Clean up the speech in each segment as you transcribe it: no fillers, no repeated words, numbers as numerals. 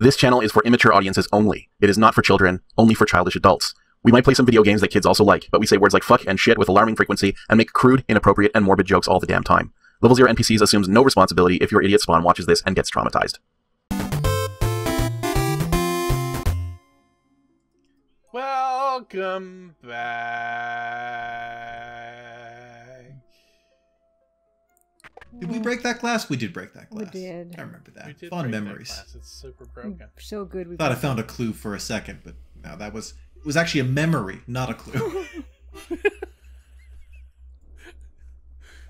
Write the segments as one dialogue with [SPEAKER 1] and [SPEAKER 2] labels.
[SPEAKER 1] This channel is for immature audiences only. It is not for children, only for childish adults. We might play some video games that kids also like, but we say words like fuck and shit with alarming frequency and make crude, inappropriate, and morbid jokes all the damn time. Level 0 NPCs assumes no responsibility if your idiot spawn watches this and gets traumatized.
[SPEAKER 2] Welcome back.
[SPEAKER 3] Did we break that glass? We did break that glass.
[SPEAKER 4] We did.
[SPEAKER 3] I remember that.
[SPEAKER 2] We did
[SPEAKER 3] Fond
[SPEAKER 2] break
[SPEAKER 3] memories.
[SPEAKER 2] that glass. It's super broken.
[SPEAKER 4] So good. We
[SPEAKER 3] Thought I found a clue for a second, but no, it was actually a memory, not a clue.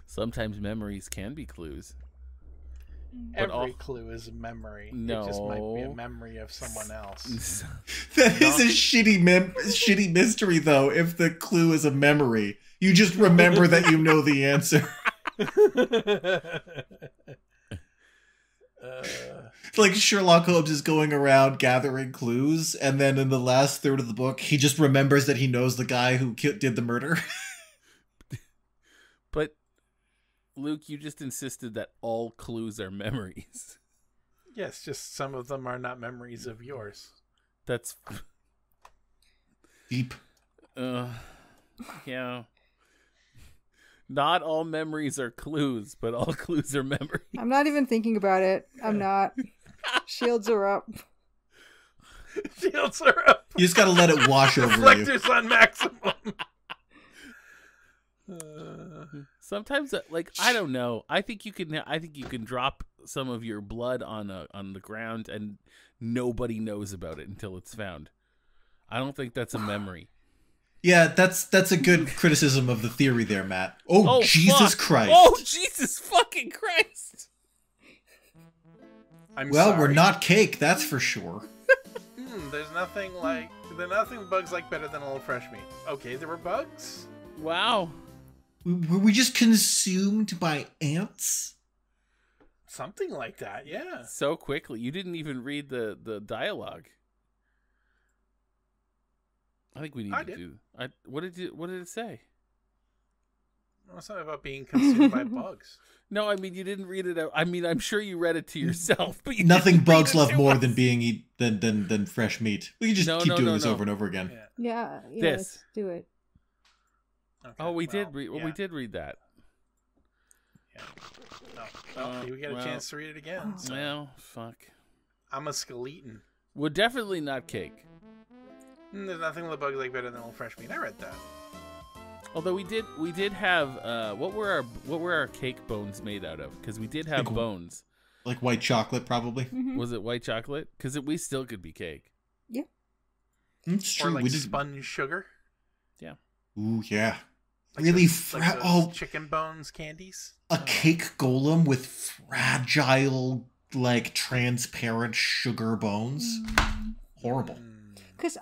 [SPEAKER 5] Sometimes memories can be clues.
[SPEAKER 2] Every clue is a memory.
[SPEAKER 5] No.
[SPEAKER 2] It just might be a memory of someone else.
[SPEAKER 3] That is a shitty mystery, though. If the clue is a memory, you just remember that you know the answer. It's like Sherlock Holmes is going around gathering clues, and then in the last third of the book, he just remembers that he knows the guy who did the murder.
[SPEAKER 5] But, Luke, you just insisted that all clues are memories.
[SPEAKER 2] Yes, just some of them are not memories of yours.
[SPEAKER 5] That's...
[SPEAKER 3] Deep.
[SPEAKER 5] Yeah. Not all memories are clues, but all clues are memories.
[SPEAKER 4] I'm not even thinking about it. I'm not. Shields are up.
[SPEAKER 2] Shields are up.
[SPEAKER 3] You just gotta let it wash over you.
[SPEAKER 2] Reflectors on maximum.
[SPEAKER 5] Sometimes, like, I don't know. I think you can drop some of your blood on the ground and nobody knows about it until it's found. I don't think that's a memory.
[SPEAKER 3] Yeah, that's a good criticism of the theory there, Matt. Oh Jesus
[SPEAKER 5] fuck.
[SPEAKER 3] Christ.
[SPEAKER 5] Oh, Jesus fucking Christ.
[SPEAKER 3] Well, we're not cake, that's for sure.
[SPEAKER 2] There's nothing bugs like better than a little fresh meat. Okay, there were bugs?
[SPEAKER 5] Wow.
[SPEAKER 3] Were we just consumed by ants?
[SPEAKER 2] Something like that, yeah.
[SPEAKER 5] So quickly. You didn't even read the dialogue. I think we need to do. What did it say?
[SPEAKER 2] No, it's not about being consumed by bugs.
[SPEAKER 5] No, I mean you didn't read it out. I mean I'm sure you read it to yourself, but
[SPEAKER 3] nothing bugs love more than being than fresh meat. We can just keep doing this over and over again.
[SPEAKER 4] Yeah,
[SPEAKER 5] let's
[SPEAKER 4] do it.
[SPEAKER 5] Okay, oh, we did read that.
[SPEAKER 2] Yeah. No, we got a chance to read it again. So.
[SPEAKER 5] Well, fuck.
[SPEAKER 2] I'm a skeleton.
[SPEAKER 5] Well, definitely not cake.
[SPEAKER 2] There's nothing with bugs like better than old fresh meat. I read that.
[SPEAKER 5] Although we did have what were our cake bones made out of? Because we did have bones.
[SPEAKER 3] Like white chocolate, probably.
[SPEAKER 4] Mm-hmm.
[SPEAKER 5] Was it white chocolate? Because we still could be cake.
[SPEAKER 4] Yeah.
[SPEAKER 3] It's true.
[SPEAKER 2] Or like spun sugar.
[SPEAKER 5] Yeah.
[SPEAKER 3] Ooh, yeah.
[SPEAKER 2] Like
[SPEAKER 3] really
[SPEAKER 2] chicken bones candies.
[SPEAKER 3] A cake golem with fragile, like transparent sugar bones. Horrible.
[SPEAKER 4] Because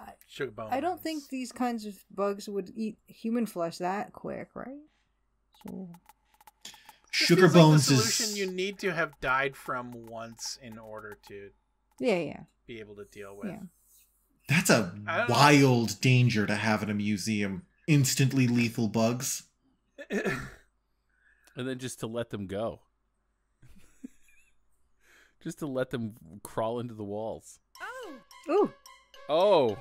[SPEAKER 4] I don't think these kinds of bugs would eat human flesh that quick, right? So...
[SPEAKER 3] Sugar bones
[SPEAKER 2] like the solution you need to have died from once in order to
[SPEAKER 4] be
[SPEAKER 2] able to deal with.
[SPEAKER 4] Yeah.
[SPEAKER 3] That's a wild danger to have in a museum. Instantly lethal bugs.
[SPEAKER 5] And then just to let them go. Just to let them crawl into the walls.
[SPEAKER 4] Oh. Ooh.
[SPEAKER 5] Oh.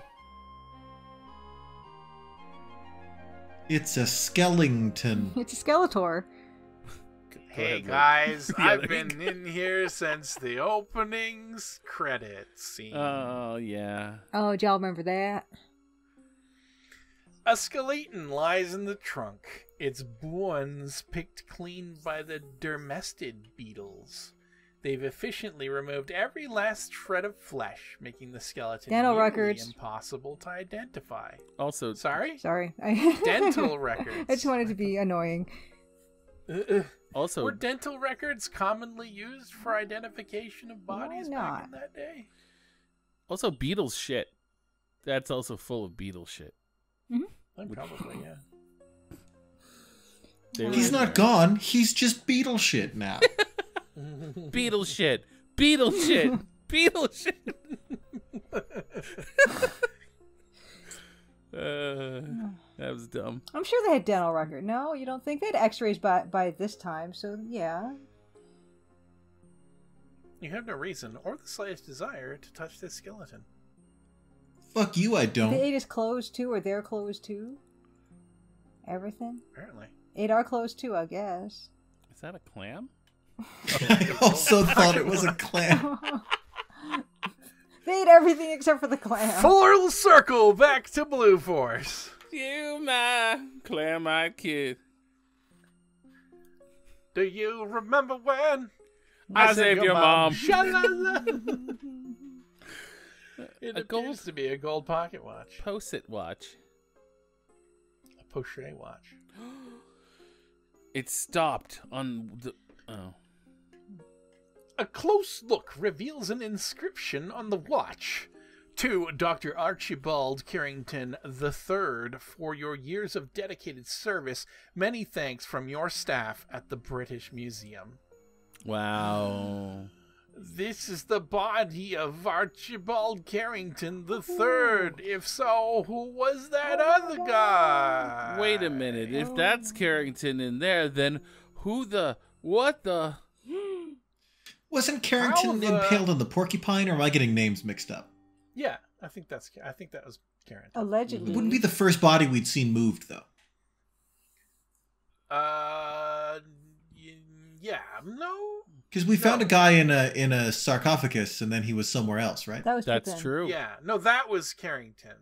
[SPEAKER 3] It's a skeleton.
[SPEAKER 4] It's a Skeletor.
[SPEAKER 2] Hey guys, I've been in here since the opening's credits scene.
[SPEAKER 5] Oh, yeah.
[SPEAKER 4] Oh, y'all remember that?
[SPEAKER 2] A skeleton lies in the trunk. Its bones picked clean by the dermestid beetles. They've efficiently removed every last shred of flesh, making the skeleton
[SPEAKER 4] dental records
[SPEAKER 2] impossible to identify.
[SPEAKER 5] Also,
[SPEAKER 2] sorry,
[SPEAKER 4] dental
[SPEAKER 2] records.
[SPEAKER 4] I just wanted to be annoying.
[SPEAKER 5] Also,
[SPEAKER 2] were dental records commonly used for identification of bodies back in that day?
[SPEAKER 5] Also, beetle shit. That's also full of beetle shit.
[SPEAKER 4] Mm-hmm.
[SPEAKER 2] Probably,
[SPEAKER 3] yeah. He's not gone. He's just beetle shit now.
[SPEAKER 5] Beetle shit. Beetle shit. Beetle shit. That was dumb.
[SPEAKER 4] I'm sure they had dental record. No, you don't think they had x-rays by this time, so yeah.
[SPEAKER 2] You have no reason or the slightest desire to touch this skeleton.
[SPEAKER 3] Fuck you, I don't.
[SPEAKER 4] They ate his clothes too, or their clothes too? Everything?
[SPEAKER 2] Apparently.
[SPEAKER 4] Ate our clothes too, I guess.
[SPEAKER 5] Is that a clam?
[SPEAKER 3] I also thought it was a clam.
[SPEAKER 4] They ate everything except for the clam.
[SPEAKER 2] Full circle back to Blue Force.
[SPEAKER 5] You, my clam-eyed kid.
[SPEAKER 2] Do you remember when
[SPEAKER 5] I saved your mom?
[SPEAKER 2] Sha-la-la. It
[SPEAKER 5] A
[SPEAKER 2] appears
[SPEAKER 5] gold-
[SPEAKER 2] to be a gold pocket watch.
[SPEAKER 5] Post-it watch.
[SPEAKER 2] A poche watch.
[SPEAKER 5] It stopped on the... Oh.
[SPEAKER 2] A close look reveals an inscription on the watch. To Dr. Archibald Carrington III, for your years of dedicated service, many thanks from your staff at the British Museum.
[SPEAKER 5] Wow.
[SPEAKER 2] This is the body of Archibald Carrington III. If so, who was that other guy?
[SPEAKER 5] Wait a minute. If that's Carrington in there, then who the... What the...
[SPEAKER 3] Wasn't Carrington
[SPEAKER 2] How the-
[SPEAKER 3] impaled on the porcupine, or am I getting names mixed up?
[SPEAKER 2] Yeah, I think that was Carrington.
[SPEAKER 4] Allegedly.
[SPEAKER 3] It wouldn't be the first body we'd seen moved, though.
[SPEAKER 2] Yeah, no.
[SPEAKER 3] Because we found a guy in a sarcophagus, and then he was somewhere else, right?
[SPEAKER 4] That was
[SPEAKER 5] That's
[SPEAKER 4] Pippin.
[SPEAKER 5] true.
[SPEAKER 2] Yeah, no, that was Carrington.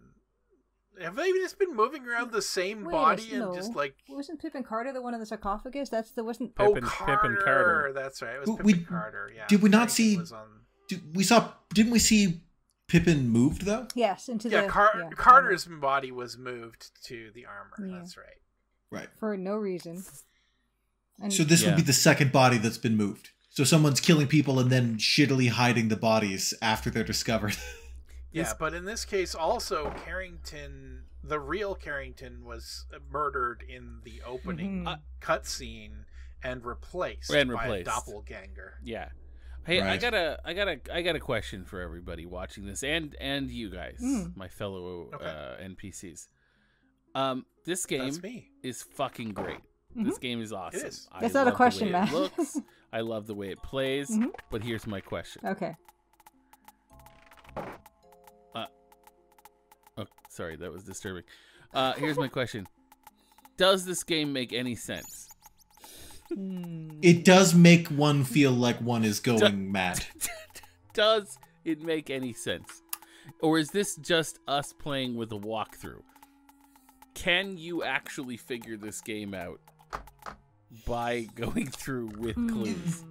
[SPEAKER 2] Have they just been moving around the same
[SPEAKER 4] Wait,
[SPEAKER 2] body
[SPEAKER 4] no.
[SPEAKER 2] and just like...
[SPEAKER 4] Wasn't Pippin Carter the one in the sarcophagus? Wasn't...
[SPEAKER 5] Pippin
[SPEAKER 2] Carter.
[SPEAKER 5] Carter.
[SPEAKER 2] That's right. It was
[SPEAKER 3] We-
[SPEAKER 2] Pippin Carter. Yeah.
[SPEAKER 3] did we not
[SPEAKER 2] Carrington
[SPEAKER 3] see-
[SPEAKER 2] was on...
[SPEAKER 3] Didn't we see Pippin moved, though?
[SPEAKER 4] Yes, into
[SPEAKER 2] Yeah,
[SPEAKER 4] the...
[SPEAKER 2] Carter's body was moved to the armor.
[SPEAKER 4] Yeah.
[SPEAKER 2] That's right.
[SPEAKER 3] Right.
[SPEAKER 4] For no reason. And
[SPEAKER 3] So this
[SPEAKER 5] Yeah.
[SPEAKER 3] would be the second body that's been moved. So someone's killing people and then shittily hiding the bodies after they're discovered.
[SPEAKER 2] Yeah, but in this case, also Carrington, the real Carrington, was murdered in the opening
[SPEAKER 4] Mhm.
[SPEAKER 2] cutscene and replaced
[SPEAKER 5] And
[SPEAKER 2] by a
[SPEAKER 5] replaced.
[SPEAKER 2] doppelganger.
[SPEAKER 5] Yeah. Hey,
[SPEAKER 3] Right.
[SPEAKER 5] I got a question for everybody watching this, and you guys, my fellow NPCs. This game
[SPEAKER 2] That's me.
[SPEAKER 5] is fucking great. This game is awesome.
[SPEAKER 2] It is.
[SPEAKER 4] That's not a
[SPEAKER 5] love
[SPEAKER 4] question,
[SPEAKER 5] the way
[SPEAKER 4] Matt.
[SPEAKER 5] it looks. I love the way it plays. But here's my question.
[SPEAKER 4] Okay.
[SPEAKER 5] Oh, sorry, that was disturbing. Here's my question. Does this game make any sense?
[SPEAKER 3] It does make one feel like one is going mad.
[SPEAKER 5] Does it make any sense? Or is this just us playing with a walkthrough? Can you actually figure this game out by going through with clues?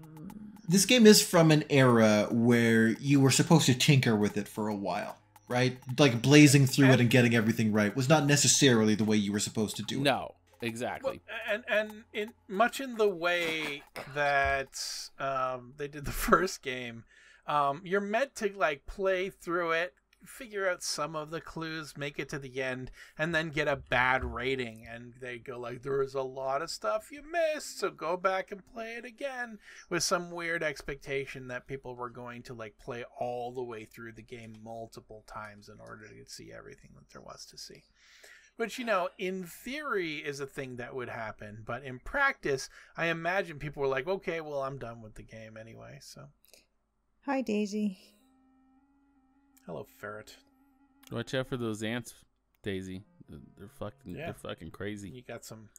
[SPEAKER 3] This game is from an era where you were supposed to tinker with it for a while, right? Like blazing through it and getting everything right was not necessarily the way you were supposed to do it.
[SPEAKER 5] No, exactly.
[SPEAKER 2] Well, and in much in the way that they did the first game, you're meant to like play through it, figure out some of the clues, make it to the end, and then get a bad rating. And they go like, there was a lot of stuff you missed, so go back and play it again, with some weird expectation that people were going to like play all the way through the game multiple times in order to see everything that there was to see. Which, you know, in theory is a thing that would happen, but in practice, I imagine people were like, okay, well, I'm done with the game anyway, so.
[SPEAKER 4] Hi, Daisy.
[SPEAKER 2] Hello, Ferret.
[SPEAKER 5] Watch out for those ants, Daisy. They're fucking crazy.
[SPEAKER 2] You got some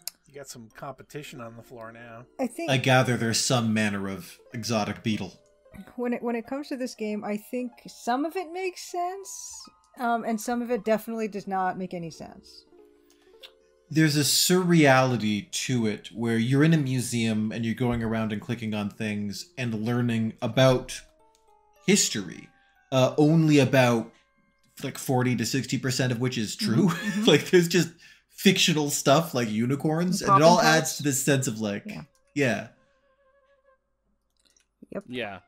[SPEAKER 2] competition on the floor now.
[SPEAKER 4] I think
[SPEAKER 3] I gather there's some manner of exotic beetle.
[SPEAKER 4] when it comes to this game, I think some of it makes sense, and some of it definitely does not make any sense.
[SPEAKER 3] There's a surreality to it where you're in a museum and you're going around and clicking on things and learning about history, only about like 40 to 60% of which is true. Like there's just fictional stuff like unicorns, and it all adds to this sense of like, yeah.
[SPEAKER 4] Yep.
[SPEAKER 5] Yeah.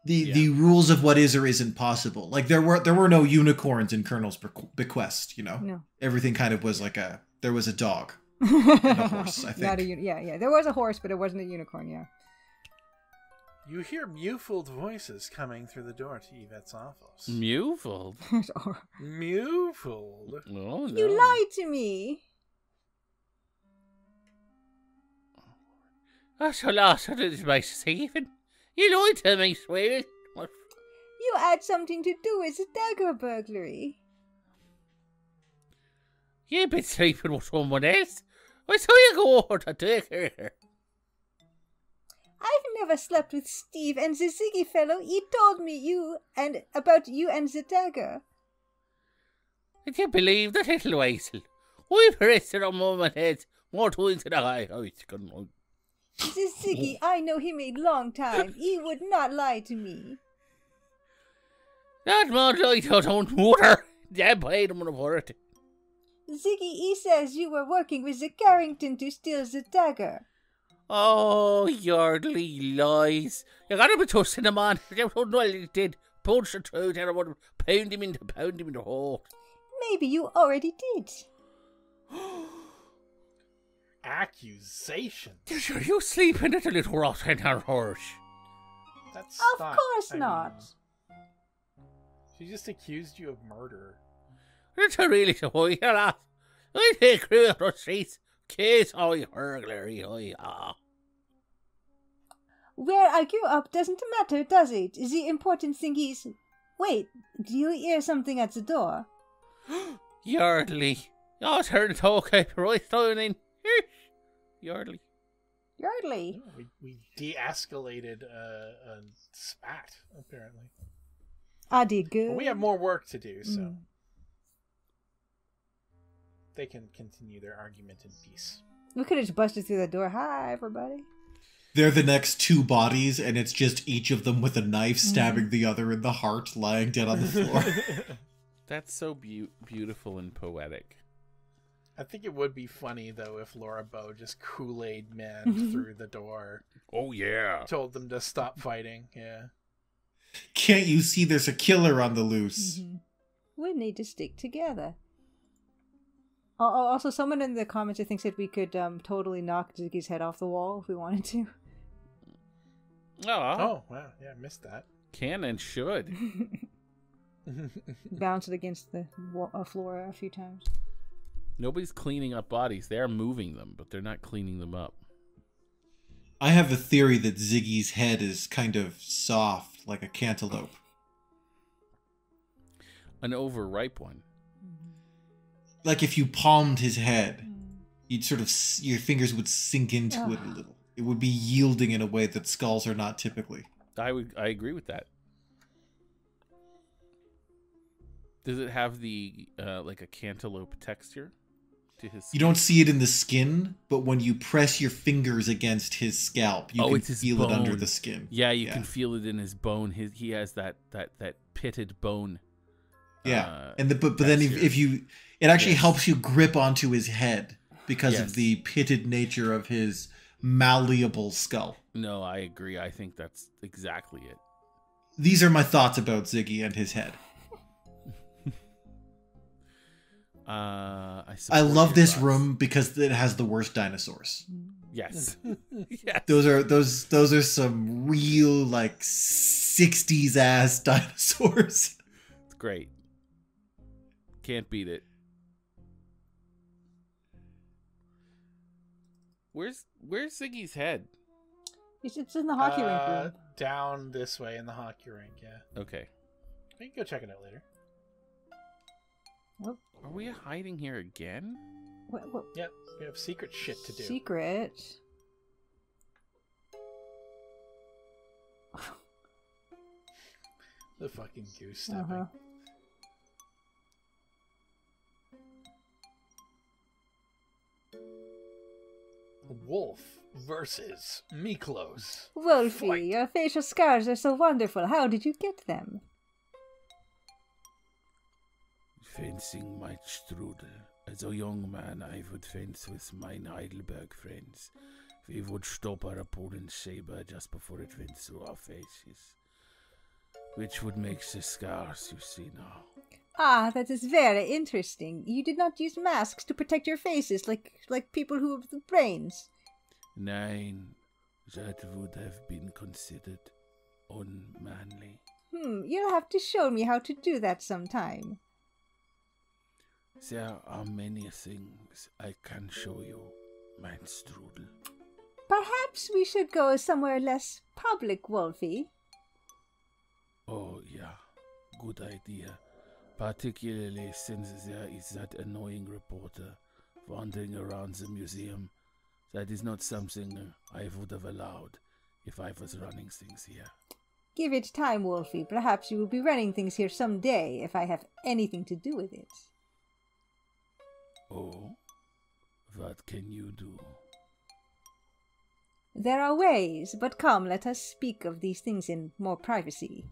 [SPEAKER 3] The rules of what is or isn't possible. Like there were no unicorns in Colonel's Bequest, you know?
[SPEAKER 4] No.
[SPEAKER 3] Everything kind of was like there was a dog and a horse, I think.
[SPEAKER 4] Not a yeah. There was a horse, but it wasn't a unicorn, yeah.
[SPEAKER 2] You hear muffled voices coming through the door to Yvette's office.
[SPEAKER 5] Muffled?
[SPEAKER 2] Muffled?
[SPEAKER 5] Oh, no.
[SPEAKER 4] You lied to me.
[SPEAKER 5] Oh, so lost. What is my saving? You lied to me, sweetie.
[SPEAKER 4] You had something to do with the dagger burglary.
[SPEAKER 5] You've been sleeping with someone else. I saw you go over to take her.
[SPEAKER 4] I've never slept with Steve and the Ziggy fellow. He told me about you and the dagger.
[SPEAKER 5] Did you believe that little weasel? We've arrested a moment heads more times than I.
[SPEAKER 4] The Ziggy I know him a long time. He would not lie to me.
[SPEAKER 5] That man lied to his own mother. They paid him for it.
[SPEAKER 4] Ziggy, he says you were working with the Carrington to steal the dagger.
[SPEAKER 5] Oh, yardly lies. You gotta be trusting the man. That's what he did. Punch the truth and I would pound him in the hole.
[SPEAKER 4] Maybe you already did.
[SPEAKER 2] Accusation.
[SPEAKER 5] Are you sleeping at a little rot in her horse?
[SPEAKER 2] That's
[SPEAKER 4] Of course not.
[SPEAKER 2] She just accused you of murder.
[SPEAKER 5] It's a really so high, lass. I take you out the streets. Case I burglary,
[SPEAKER 4] Where I grew up doesn't matter, does it? The important thing is... Wait, do you hear something at the door?
[SPEAKER 5] Yardley. Your turn to talk, right down in. Yardley.
[SPEAKER 4] Yardley.
[SPEAKER 2] We de-escalated a spat, apparently.
[SPEAKER 4] I did good.
[SPEAKER 2] But we have more work to do, so... They can continue their argument in peace.
[SPEAKER 4] We could have just busted through the door. Hi, everybody.
[SPEAKER 3] They're the next two bodies, and it's just each of them with a knife stabbing the other in the heart, lying dead on the floor.
[SPEAKER 5] That's so beautiful and poetic.
[SPEAKER 2] I think it would be funny, though, if Laura Bow just Kool-Aid man through the door.
[SPEAKER 5] Oh, yeah.
[SPEAKER 2] Told them to stop fighting, yeah.
[SPEAKER 3] Can't you see there's a killer on the loose?
[SPEAKER 4] We need to stick together. Also, someone in the comments, I think, said we could totally knock Ziggy's head off the wall if we wanted to.
[SPEAKER 2] Oh, wow. Yeah, I missed that.
[SPEAKER 5] Can and should.
[SPEAKER 4] Bounce it against the floor a few times.
[SPEAKER 5] Nobody's cleaning up bodies. They're moving them, but they're not cleaning them up.
[SPEAKER 3] I have a theory that Ziggy's head is kind of soft, like a cantaloupe.
[SPEAKER 5] An overripe one.
[SPEAKER 3] Like if you palmed his head, you'd sort of, your fingers would sink into it a little. It would be yielding in a way that skulls are not typically.
[SPEAKER 5] I agree with that. Does it have the like a cantaloupe texture to his skin?
[SPEAKER 3] You don't see it in the skin, but when you press your fingers against his scalp, you can feel it under the skin.
[SPEAKER 5] Yeah, you can feel it in his bone. He has that pitted bone.
[SPEAKER 3] Yeah, but then if you, it actually helps you grip onto his head because of the pitted nature of his malleable skull.
[SPEAKER 5] No, I agree. I think that's exactly it.
[SPEAKER 3] These are my thoughts about Ziggy and his head. I love this room because it has the worst dinosaurs.
[SPEAKER 5] Yes. Yes.
[SPEAKER 3] Those are some real like 60s ass dinosaurs.
[SPEAKER 5] It's great. Can't beat it. Where's Ziggy's head?
[SPEAKER 4] It's in the hockey rink room.
[SPEAKER 2] Down this way in the hockey rink, yeah.
[SPEAKER 5] Okay.
[SPEAKER 2] We can go check it out later.
[SPEAKER 4] What?
[SPEAKER 5] Are we hiding here again?
[SPEAKER 4] What?
[SPEAKER 2] Yep, we have secret shit to do.
[SPEAKER 4] Secret?
[SPEAKER 2] The fucking goose stepping. Wolf versus Miklos.
[SPEAKER 4] Wolfie,
[SPEAKER 2] Fight.
[SPEAKER 4] your facial scars are so wonderful. How did you get them?
[SPEAKER 5] Fencing my strudel. As a young man, I would fence with mine Heidelberg friends. We would stop our opponent's saber just before it went through our faces. Which would make the scars you see now.
[SPEAKER 4] Ah, that is very interesting. You did not use masks to protect your faces like people who have the brains.
[SPEAKER 5] Nine. That would have been considered unmanly.
[SPEAKER 4] You'll have to show me how to do that sometime.
[SPEAKER 5] There are many things I can show you, mein Strudel.
[SPEAKER 4] Perhaps we should go somewhere less public, Wolfie.
[SPEAKER 5] Oh, yeah. Good idea. Particularly since there is that annoying reporter wandering around the museum. That is not something I would have allowed if I was running things here.
[SPEAKER 4] Give it time, Wolfie. Perhaps you will be running things here someday if I have anything to do with it.
[SPEAKER 5] Oh? What can you do?
[SPEAKER 4] There are ways, but come, let us speak of these things in more privacy.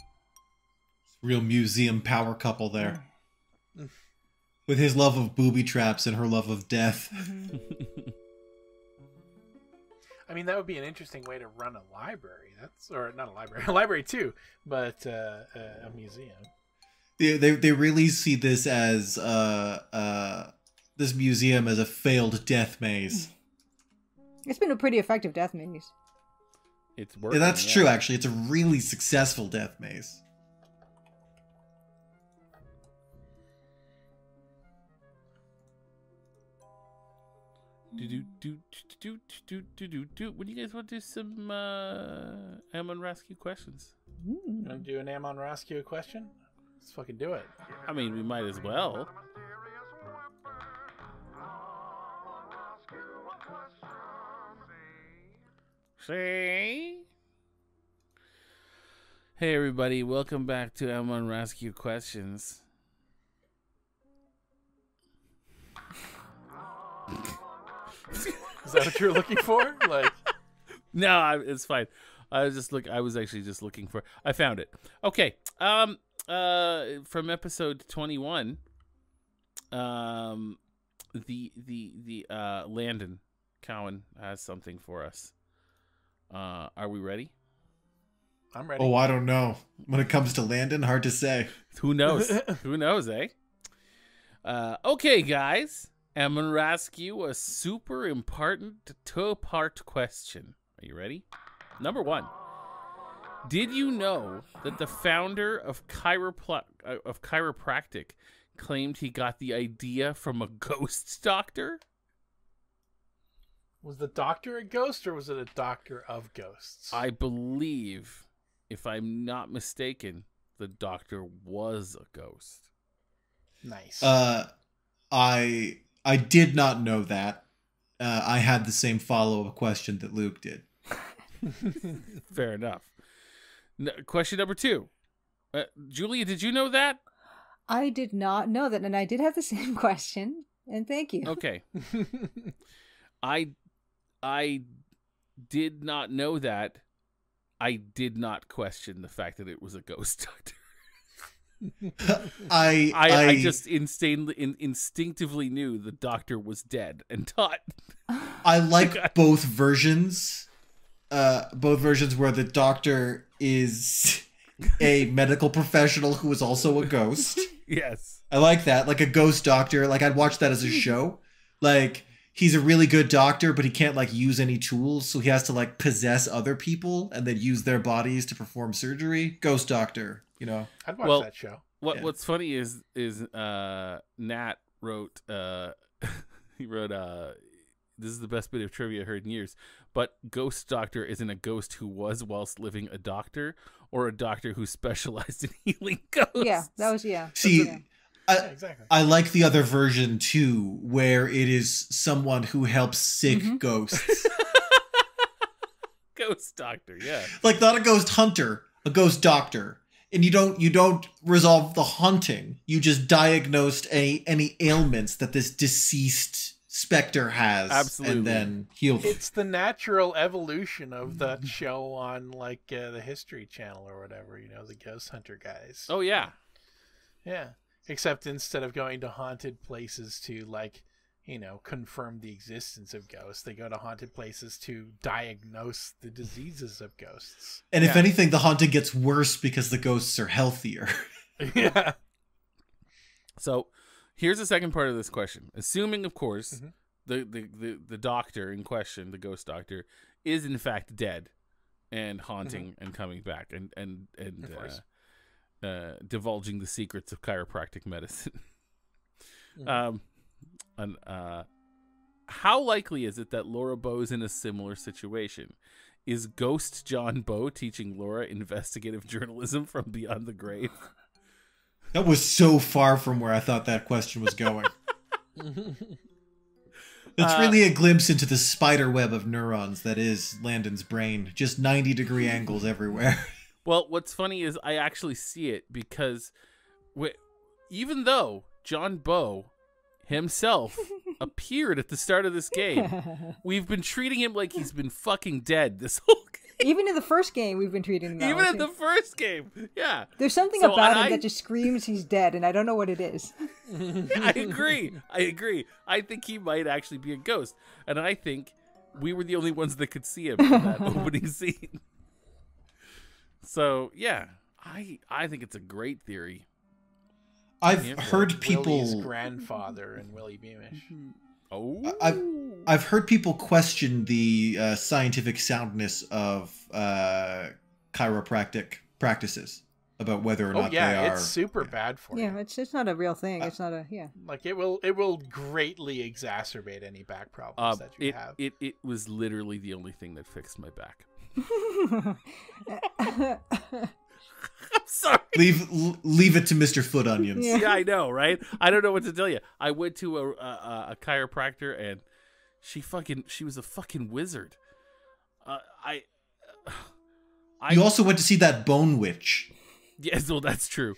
[SPEAKER 3] Real museum power couple there. With his love of booby traps and her love of death.
[SPEAKER 2] I mean, that would be an interesting way to run a library. Or not a library, a library too, but a museum.
[SPEAKER 3] They really see this as this museum as a failed death maze.
[SPEAKER 4] It's been a pretty effective death maze.
[SPEAKER 5] It's working.
[SPEAKER 3] Yeah, that's true, actually. It's a really successful death maze.
[SPEAKER 5] When you guys want to do some Amon Ra-sk questions?
[SPEAKER 2] Want to do an Amon Ra-sk question? Let's fucking do it.
[SPEAKER 5] I mean, we might as well. See? Hey everybody, welcome back to Amon Ra-sk questions.
[SPEAKER 2] Is that what you're looking for? Like,
[SPEAKER 5] no, it's fine. I was actually just looking for. I found it. Okay. From episode 21. The Landon Cowan has something for us. Are we ready?
[SPEAKER 2] I'm ready.
[SPEAKER 3] Oh, I don't know. When it comes to Landon, hard to say.
[SPEAKER 5] Who knows? Who knows, eh? Okay, guys. Amon Ra-sk you a super important two-part question. Are you ready? Number 1. Did you know that the founder of chiropractic claimed he got the idea from a ghost doctor?
[SPEAKER 2] Was the doctor a ghost, or was it a doctor of ghosts?
[SPEAKER 5] I believe, if I'm not mistaken, the doctor was a ghost.
[SPEAKER 2] Nice.
[SPEAKER 3] I did not know that. I had the same follow-up question that Luke did.
[SPEAKER 5] Fair enough. Question number 2. Julia, did you know that?
[SPEAKER 4] I did not know that, and I did have the same question, and thank you.
[SPEAKER 5] Okay. I did not know that. I did not question the fact that it was a ghost doctor. I just instinctively knew the doctor was dead and taught.
[SPEAKER 3] I like both versions. Both versions where the doctor is a medical professional who is also a ghost.
[SPEAKER 5] Yes.
[SPEAKER 3] I like that. Like a ghost doctor. Like I'd watch that as a show. Like he's a really good doctor, but he can't like use any tools. So he has to like possess other people and then use their bodies to perform surgery. Ghost doctor, you know.
[SPEAKER 2] I'd watch that show.
[SPEAKER 5] What's funny is Nat wrote he wrote this is the best bit of trivia I heard in years, but ghost doctor isn't a ghost who was whilst living a doctor, or a doctor who specialized in healing ghosts.
[SPEAKER 4] Yeah, that was
[SPEAKER 3] See,
[SPEAKER 2] Yeah, exactly.
[SPEAKER 3] I like the other version too, where it is someone who helps sick ghosts.
[SPEAKER 5] Ghost doctor, yeah.
[SPEAKER 3] Like not a ghost hunter, a ghost doctor. And you don't resolve the haunting. You just diagnosed any ailments that this deceased specter has.
[SPEAKER 5] Absolutely.
[SPEAKER 3] And then heal them.
[SPEAKER 2] It's the natural evolution of that show on like the History Channel or whatever, you know, the ghost hunter guys.
[SPEAKER 5] Oh yeah.
[SPEAKER 2] Yeah. Except instead of going to haunted places to like, you know, confirm the existence of ghosts, they go to haunted places to diagnose the diseases of ghosts.
[SPEAKER 3] And if anything, the haunting gets worse because the ghosts are healthier.
[SPEAKER 2] Yeah.
[SPEAKER 5] So here's the second part of this question. Assuming, of course, the doctor in question, the ghost doctor, is in fact dead and haunting and coming back and divulging the secrets of chiropractic medicine. how likely is it that Laura Bow is in a similar situation? Is Ghost John Bow teaching Laura investigative journalism from beyond the grave?
[SPEAKER 3] That was so far from where I thought that question was going. It's really a glimpse into the spider web of neurons that is Landon's brain. Just 90-degree angles everywhere.
[SPEAKER 5] Well, what's funny is I actually see it because even though John Bow himself appeared at the start of this game, we've been treating him like he's been fucking dead this whole game.
[SPEAKER 4] Even in the first game, we've been treating him that
[SPEAKER 5] Even
[SPEAKER 4] way,
[SPEAKER 5] in the first game, yeah.
[SPEAKER 4] There's something about him that just screams he's dead, and I don't know what it is.
[SPEAKER 5] I agree. I think he might actually be a ghost, and I think we were the only ones that could see him in that opening scene. So yeah, I think it's a great theory.
[SPEAKER 3] I've heard people
[SPEAKER 2] Willie's grandfather and Willie Beamish.
[SPEAKER 5] Oh,
[SPEAKER 3] I've heard people question the scientific soundness of chiropractic practices about whether or not they are.
[SPEAKER 2] It's super bad for you.
[SPEAKER 4] Yeah, it's not a real thing. It's not a
[SPEAKER 2] Like it will greatly exacerbate any back problems that you have.
[SPEAKER 5] It was literally the only thing that fixed my back. I'm sorry.
[SPEAKER 3] Leave it to Mr. Foot Onions.
[SPEAKER 4] Yeah.
[SPEAKER 5] Yeah, I know, right? I don't know what to tell you. I went to a chiropractor and she was a fucking wizard.
[SPEAKER 3] You also went to see that bone witch.
[SPEAKER 5] Yes, well, that's true.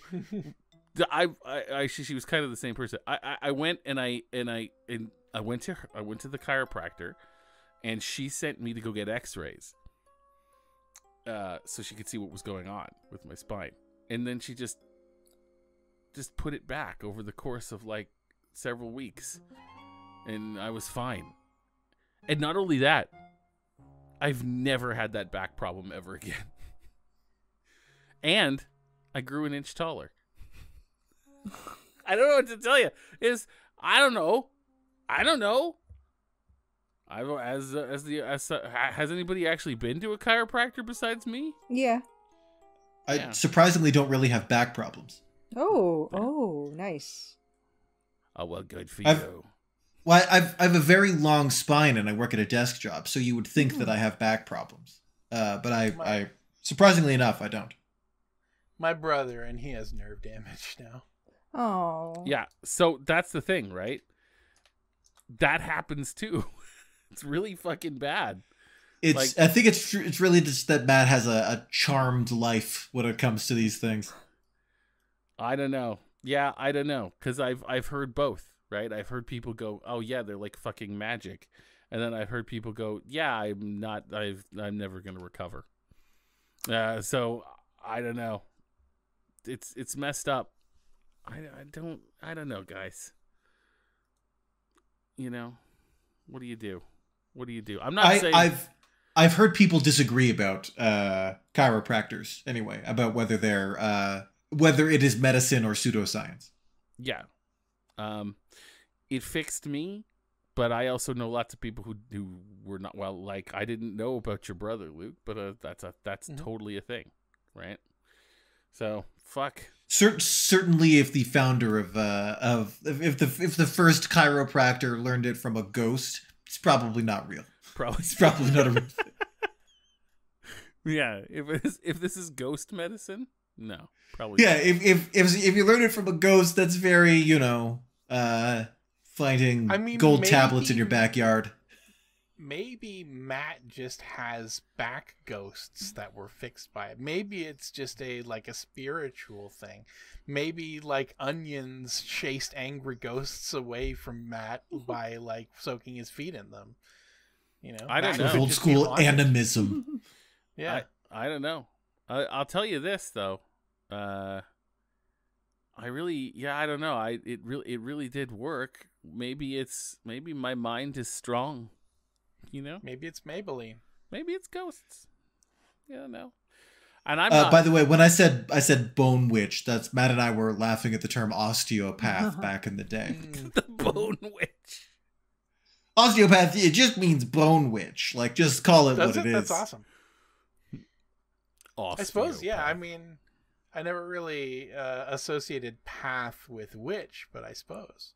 [SPEAKER 5] She was kind of the same person. I went and I went to the chiropractor, and she sent me to go get X-rays, so she could see what was going on with my spine. And then she just put it back over the course of like several weeks, and I was fine. And not only that, I've never had that back problem ever again. And I grew an inch taller. I don't know what to tell you. I don't know. Has anybody actually been to a chiropractor besides me?
[SPEAKER 4] Yeah.
[SPEAKER 3] I surprisingly don't really have back problems.
[SPEAKER 4] Oh, nice.
[SPEAKER 5] Oh, well, good for you.
[SPEAKER 3] Well, I have a very long spine and I work at a desk job, so you would think that I have back problems. But I surprisingly enough, I don't.
[SPEAKER 2] My brother, and he has nerve damage now.
[SPEAKER 4] Oh.
[SPEAKER 5] Yeah, so that's the thing, right? That happens too. It's really fucking bad.
[SPEAKER 3] I think it's really just that Matt has a charmed life when it comes to these things.
[SPEAKER 5] I don't know. Yeah, I don't know, because I've heard both, right? I've heard people go, "Oh yeah, they're like fucking magic," and then I've heard people go, "Yeah, I'm never gonna recover." So I don't know. It's messed up. I don't know, guys. You know, what do you do? I'm not saying
[SPEAKER 3] I've heard people disagree about chiropractors anyway, about whether they're whether it is medicine or pseudoscience.
[SPEAKER 5] Yeah. It fixed me, but I also know lots of people who were not well. Like, I didn't know about your brother, Luke, but that's totally a thing, right? So fuck.
[SPEAKER 3] Certainly, if the founder of if the first chiropractor learned it from a ghost, it's probably not real. It's probably not a real thing.
[SPEAKER 5] Yeah, if this is ghost medicine, no, probably.
[SPEAKER 3] Yeah,
[SPEAKER 5] not.
[SPEAKER 3] if you learn it from a ghost, that's very finding gold tablets in your backyard.
[SPEAKER 2] Maybe Matt just has back ghosts that were fixed by it. Maybe it's just a spiritual thing. Maybe like onions chased angry ghosts away from Matt by soaking his feet in them. You know,
[SPEAKER 5] I don't know.
[SPEAKER 3] Old school animism.
[SPEAKER 2] Yeah,
[SPEAKER 5] I don't know. I'll tell you this though. I don't know. It really did work. Maybe my mind is strong. You know,
[SPEAKER 2] maybe it's Maybelline.
[SPEAKER 5] Maybe it's ghosts. You don't know. And I'm not.
[SPEAKER 3] By the way, when I said bone witch, that's Matt and I were laughing at the term osteopath back in the day.
[SPEAKER 5] The bone witch.
[SPEAKER 3] Osteopath, it just means bone witch. Like, just call it what it is.
[SPEAKER 2] That's awesome.
[SPEAKER 5] Osteopath.
[SPEAKER 2] I suppose, yeah. I mean, I never really associated path with witch, but I suppose.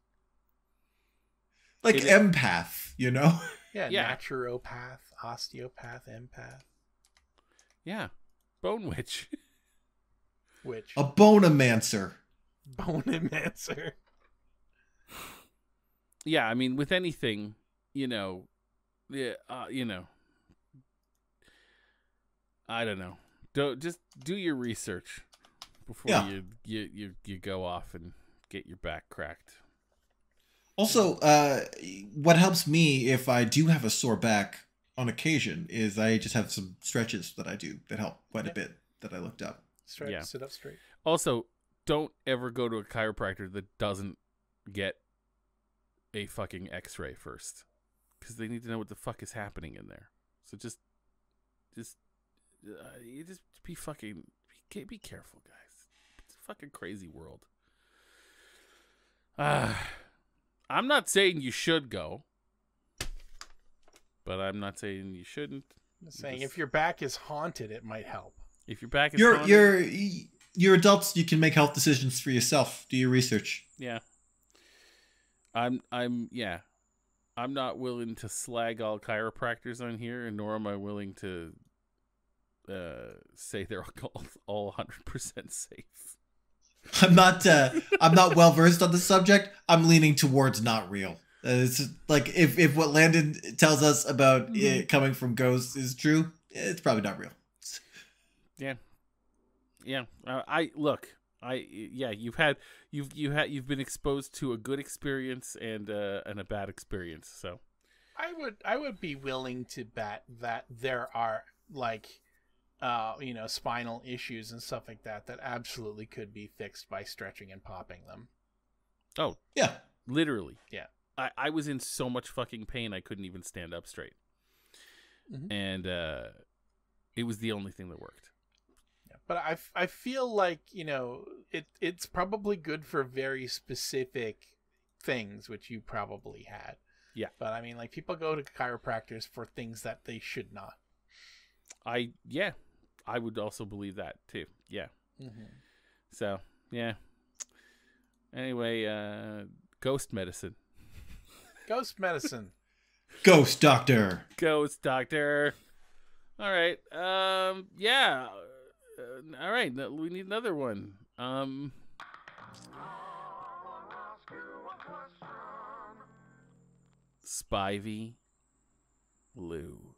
[SPEAKER 3] Like empath, you know?
[SPEAKER 2] Yeah,
[SPEAKER 5] Yeah.
[SPEAKER 2] naturopath, osteopath, empath.
[SPEAKER 5] Yeah. Bone witch.
[SPEAKER 2] Which?
[SPEAKER 3] A bonemancer.
[SPEAKER 2] Bonemancer.
[SPEAKER 5] Yeah, I mean, with anything, you know, I don't know. Just do your research before you go off and get your back cracked.
[SPEAKER 3] Also, what helps me if I do have a sore back on occasion is I just have some stretches that I do that help quite a bit that I looked up.
[SPEAKER 2] Sit up straight.
[SPEAKER 5] Also, don't ever go to a chiropractor that doesn't get a fucking x-ray first, because they need to know what the fuck is happening in there. So just be fucking be careful, guys. It's a fucking crazy world. I'm not saying you should go, but I'm not saying you shouldn't.
[SPEAKER 2] I'm saying if your back is haunted, it might help.
[SPEAKER 5] If your back is haunted,
[SPEAKER 3] you're adults, you can make health decisions for yourself. Do your research.
[SPEAKER 5] yeah. I'm not willing to slag all chiropractors on here, and nor am I willing to say they're all 100% safe.
[SPEAKER 3] I'm not well versed on the subject. I'm leaning towards not real. It's like if what Landon tells us about it coming from ghosts is true, it's probably not real.
[SPEAKER 5] Yeah. You've been exposed to a good experience and a bad experience. So
[SPEAKER 2] I would be willing to bet that there are like spinal issues and stuff like that absolutely could be fixed by stretching and popping them.
[SPEAKER 5] Oh
[SPEAKER 3] yeah,
[SPEAKER 5] literally.
[SPEAKER 2] Yeah.
[SPEAKER 5] I was in so much fucking pain I couldn't even stand up straight. Mm-hmm. And it was the only thing that worked.
[SPEAKER 2] But I feel like, it's probably good for very specific things, which you probably had.
[SPEAKER 5] Yeah. But
[SPEAKER 2] I mean, like, people go to chiropractors for things that they should not.
[SPEAKER 5] I would also believe that too. Yeah. Mm-hmm. So, yeah. Anyway, ghost medicine.
[SPEAKER 2] Ghost medicine.
[SPEAKER 3] Ghost doctor.
[SPEAKER 5] Ghost doctor. All right. Yeah. All right, we need another one. Spivey Lou.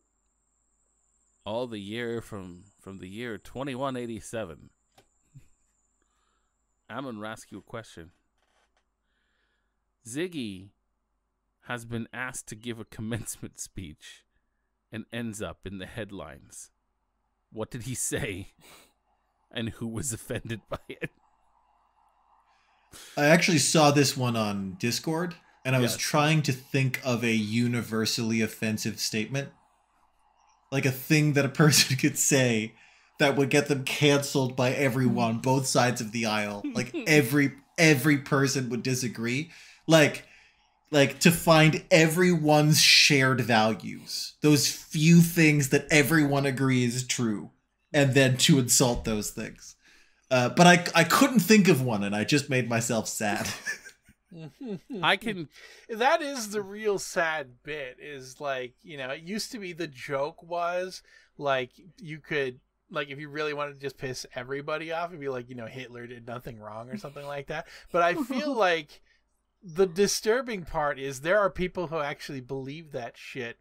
[SPEAKER 5] All the year from the year 2187. Amon Ra-sk you a question. Ziggy has been asked to give a commencement speech and ends up in the headlines. What did he say? And who was offended by it?
[SPEAKER 3] I actually saw this one on Discord, and I was trying to think of a universally offensive statement. Like a thing that a person could say that would get them canceled by everyone, both sides of the aisle. Like every person would disagree. Like to find everyone's shared values. Those few things that everyone agrees is true. And then to insult those things. But I couldn't think of one, and I just made myself sad.
[SPEAKER 2] That is the real sad bit, is like, it used to be the joke was, like, you could, like, if you really wanted to just piss everybody off, it'd be like, Hitler did nothing wrong or something like that. But I feel like the disturbing part is there are people who actually believe that shit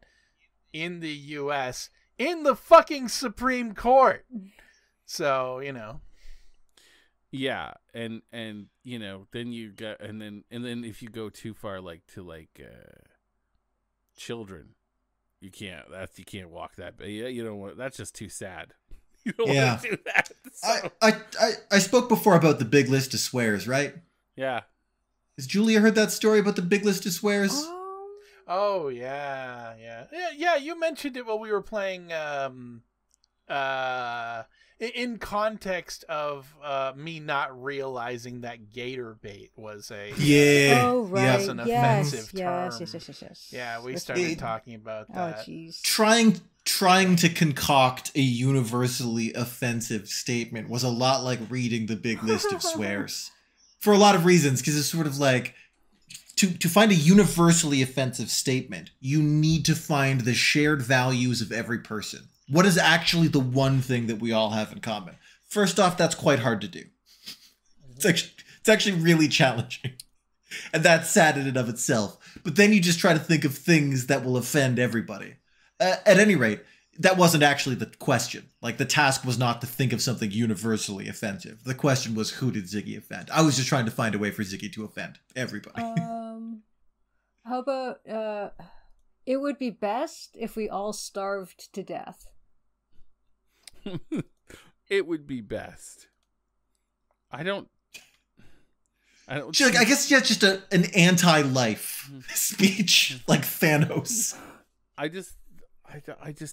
[SPEAKER 2] in the U.S., in the fucking Supreme Court. So,
[SPEAKER 5] Yeah, and then you got and then if you go too far to children, you can't walk that. But you don't want, that's just too sad. You don't want to do that. So.
[SPEAKER 3] I spoke before about the big list of swears, right?
[SPEAKER 5] Yeah.
[SPEAKER 3] Has Julia heard that story about the big list of swears?
[SPEAKER 2] Oh yeah. You mentioned it while we were playing. In context of me not realizing that gator bait was an offensive term. Yes. Yeah, we started talking about that.
[SPEAKER 4] Oh, jeez.
[SPEAKER 3] Trying to concoct a universally offensive statement was a lot like reading the big list of swears. For a lot of reasons, because it's sort of like, to find a universally offensive statement, you need to find the shared values of every person. What is actually the one thing that we all have in common? First off, that's quite hard to do. It's actually really challenging. And that's sad in and of itself. But then you just try to think of things that will offend everybody. At any rate, that wasn't actually the question. Like, the task was not to think of something universally offensive. The question was, who did Ziggy offend? I was just trying to find a way for Ziggy to offend everybody.
[SPEAKER 4] How about, it would be best if we all starved to death.
[SPEAKER 5] It would be best. I don't.
[SPEAKER 3] I guess just an anti-life speech like Thanos.
[SPEAKER 5] I just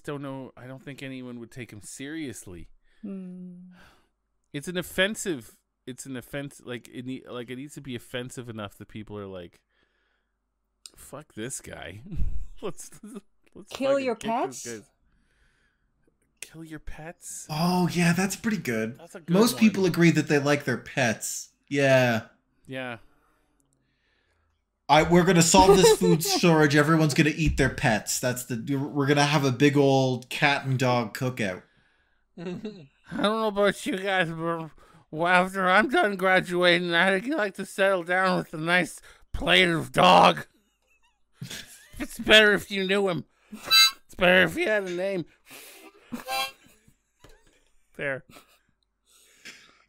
[SPEAKER 5] don't know. I don't think anyone would take him seriously. It's an offensive. Like it needs to be offensive enough that people are like, "Fuck this guy." let's
[SPEAKER 4] kill your pets.
[SPEAKER 5] Kill your pets.
[SPEAKER 3] Oh yeah, that's pretty good.
[SPEAKER 5] That's a good
[SPEAKER 3] Most
[SPEAKER 5] one.
[SPEAKER 3] people agree that they like their pets. Yeah.
[SPEAKER 5] Yeah.
[SPEAKER 3] We're gonna solve this food shortage. Everyone's gonna eat their pets. We're gonna have a big old cat and dog cookout.
[SPEAKER 5] I don't know about you guys, but after I'm done graduating, I'd like to settle down with a nice plate of dog. It's better if you knew him. It's better if he had a name. There.